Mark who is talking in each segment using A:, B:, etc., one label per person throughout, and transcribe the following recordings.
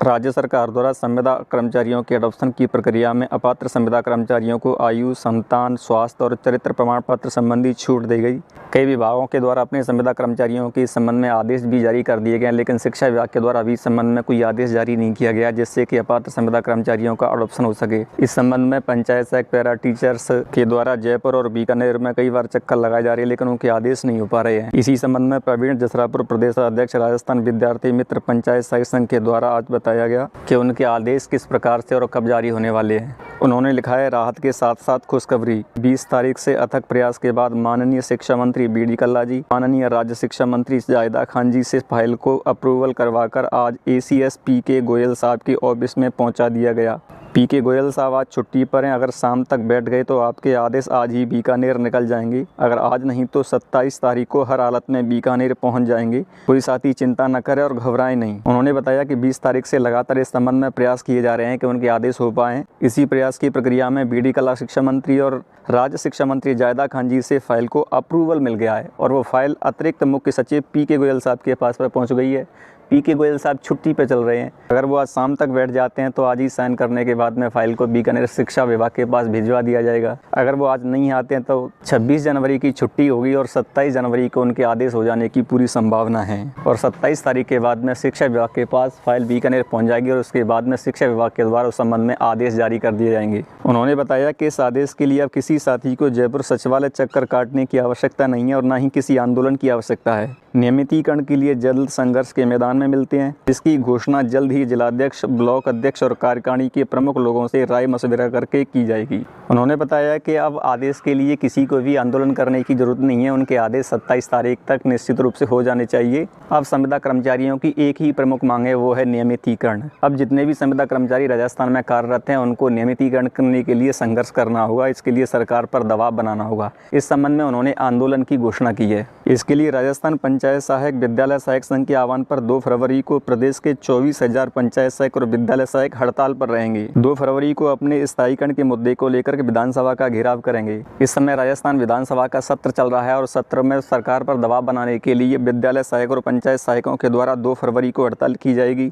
A: राज्य सरकार द्वारा संविदा कर्मचारियों के अडॉप्शन की प्रक्रिया में अपात्र संविदा कर्मचारियों को आयु, संतान, स्वास्थ्य और चरित्र प्रमाण पत्र संबंधी छूट दी गई। कई विभागों के द्वारा अपने संविदा कर्मचारियों के इस संबंध में आदेश भी जारी कर दिए गए, लेकिन शिक्षा विभाग के द्वारा अभी इस संबंध में कोई आदेश जारी नहीं किया गया जिससे कि अपात्र संविदा कर्मचारियों का अडॉप्शन हो सके। इस संबंध में पंचायत सहायक पैरा टीचर्स के द्वारा जयपुर और बीकानेर में कई बार चक्कर लगाए जा रहे हैं, लेकिन उनके आदेश नहीं हो पा रहे हैं। इसी संबंध में प्रवीण जसरापुर प्रदेश अध्यक्ष राजस्थान विद्यार्थी मित्र पंचायत सहायक संघ के द्वारा आज बताया गया कि उनके आदेश किस प्रकार से और कब जारी होने वाले हैं। उन्होंने लिखा है, राहत के साथ साथ खुशखबरी। 20 तारीख से अथक प्रयास के बाद माननीय शिक्षा मंत्री बी.डी. कल्ला जी, माननीय राज्य शिक्षा मंत्री जायदा खान जी से फाइल को अप्रूवल करवाकर आज ACS P.K. गोयल साहब के ऑफिस में पहुंचा दिया गया। P.K. गोयल साहब आज छुट्टी पर हैं। अगर शाम तक बैठ गए तो आपके आदेश आज ही बीकानेर निकल जाएंगे। अगर आज नहीं तो 27 तारीख को हर हालत में बीकानेर पहुंच जाएंगे। कोई साथी चिंता न करे और घबराए नहीं। उन्होंने बताया कि 20 तारीख से लगातार इस संबंध में प्रयास किए जा रहे हैं कि उनके आदेश हो पाएँ। इसी प्रयास की प्रक्रिया में बी.डी. कल्ला शिक्षा मंत्री और राज्य शिक्षा मंत्री जायदा खान जी से फाइल को अप्रूवल मिल गया है और वो फाइल अतिरिक्त मुख्य सचिव P.K. गोयल साहब के पास पर पहुँच गई है। P.K. गोयल साहब छुट्टी पे चल रहे हैं। अगर वो आज शाम तक बैठ जाते हैं तो आज ही साइन करने के बाद में फाइल को बीकानेर शिक्षा विभाग के पास भिजवा दिया जाएगा। अगर वो आज नहीं आते हैं तो 26 जनवरी की छुट्टी होगी और 27 जनवरी को उनके आदेश हो जाने की पूरी संभावना है और 27 तारीख के बाद में शिक्षा विभाग के पास फाइल बीकानेर पहुंच जाएगी और उसके बाद में शिक्षा विभाग के द्वारा उस संबंध में आदेश जारी कर दिए जाएंगे। उन्होंने बताया कि इस आदेश के लिए अब किसी साथी को जयपुर सचिवालय चक्कर काटने की आवश्यकता नहीं है और न ही किसी आंदोलन की आवश्यकता है। नियमितीकरण के लिए जल्द संघर्ष के मैदान में मिलते हैं, जिसकी घोषणा जल्द ही जिलाध्यक्ष, ब्लॉक अध्यक्ष और कार्यकारिणी के प्रमुख लोगों से राय मशविरा करके की जाएगी। उन्होंने बताया कि अब आदेश के लिए किसी को भी आंदोलन करने की जरूरत नहीं है। उनके आदेश 27 तारीख तक निश्चित रूप से हो जाने चाहिए। अब संविदा कर्मचारियों की एक ही प्रमुख मांग है, वो है नियमितीकरण। अब जितने भी संविदा कर्मचारी राजस्थान में कार्यरत हैं उनको नियमितीकरण करने के लिए संघर्ष करना होगा। इसके लिए सरकार पर दबाव बनाना होगा। इस संबंध में उन्होंने आंदोलन की घोषणा की है। इसके लिए राजस्थान पंचायत सहायक विद्यालय सहायक संघ के आह्वान पर 2 फरवरी को प्रदेश के 24,000 पंचायत सहायक और विद्यालय सहायक हड़ताल पर रहेंगे। 2 फरवरी को अपने स्थायीकरण के मुद्दे को लेकर विधानसभा का घेराव करेंगे। इस समय राजस्थान विधानसभा का सत्र चल रहा है और सत्र में सरकार पर दबाव बनाने के लिए विद्यालय सहायक और पंचायत सहायकों के द्वारा 2 फरवरी को हड़ताल की जाएगी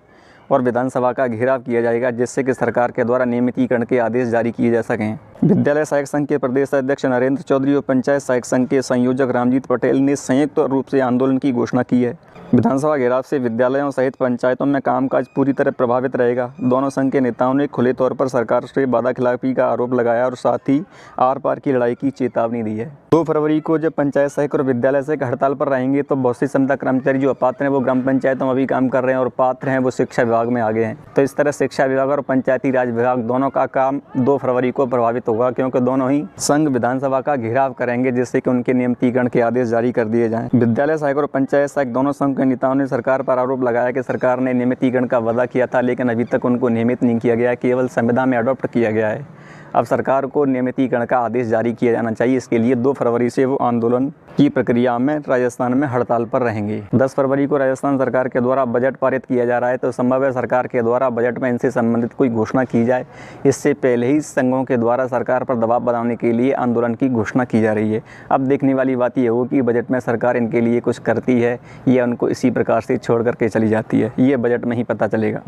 A: और विधानसभा का घेराव किया जाएगा, जिससे कि सरकार के द्वारा नियमितीकरण के आदेश जारी किए जा सकें। विद्यालय सहायक संघ के प्रदेश अध्यक्ष नरेंद्र चौधरी और पंचायत सहायक संघ के संयोजक रामजीत पटेल ने संयुक्त रूप से आंदोलन की घोषणा की है। विधानसभा घेराव से विद्यालयों सहित पंचायतों में कामकाज पूरी तरह प्रभावित रहेगा। दोनों संघ के नेताओं ने खुले तौर पर सरकार से वादाखिलाफी का आरोप लगाया और साथ ही आर पार की लड़ाई की चेतावनी दी है। 2 फरवरी को जब पंचायत सहायक और विद्यालय सहायक हड़ताल पर रहेंगे तो बहुत सी संविदा कर्मचारी जो अपात्र हैं वो ग्राम पंचायतों में भी काम कर रहे हैं और पात्र हैं वो शिक्षा विभाग में आगे हैं। तो इस तरह शिक्षा विभाग और पंचायती राज विभाग दोनों का काम 2 फरवरी को प्रभावित होगा, क्योंकि दोनों ही संघ विधानसभा का घेराव करेंगे, जिससे कि उनके नियमितीकरण के आदेश जारी कर दिए जाएं। विद्यालय सहायक और पंचायत सहायक दोनों संघ के नेताओं ने सरकार पर आरोप लगाया कि सरकार ने नियमितीकरण का वादा किया था, लेकिन अभी तक उनको नियमित नहीं किया गया, केवल संविदा में अडॉप्ट किया गया है। अब सरकार को नियमितीकरण का आदेश जारी किया जाना चाहिए। इसके लिए 2 फरवरी से वो आंदोलन की प्रक्रिया में राजस्थान में हड़ताल पर रहेंगे। 10 फरवरी को राजस्थान सरकार के द्वारा बजट पारित किया जा रहा है, तो संभव है सरकार के द्वारा बजट में इनसे संबंधित कोई घोषणा की जाए। इससे पहले ही संघों के द्वारा सरकार पर दबाव बनाने के लिए आंदोलन की घोषणा की जा रही है। अब देखने वाली बात यह होगी कि बजट में सरकार इनके लिए कुछ करती है या उनको इसी प्रकार से छोड़ करके चली जाती है। ये बजट में ही पता चलेगा।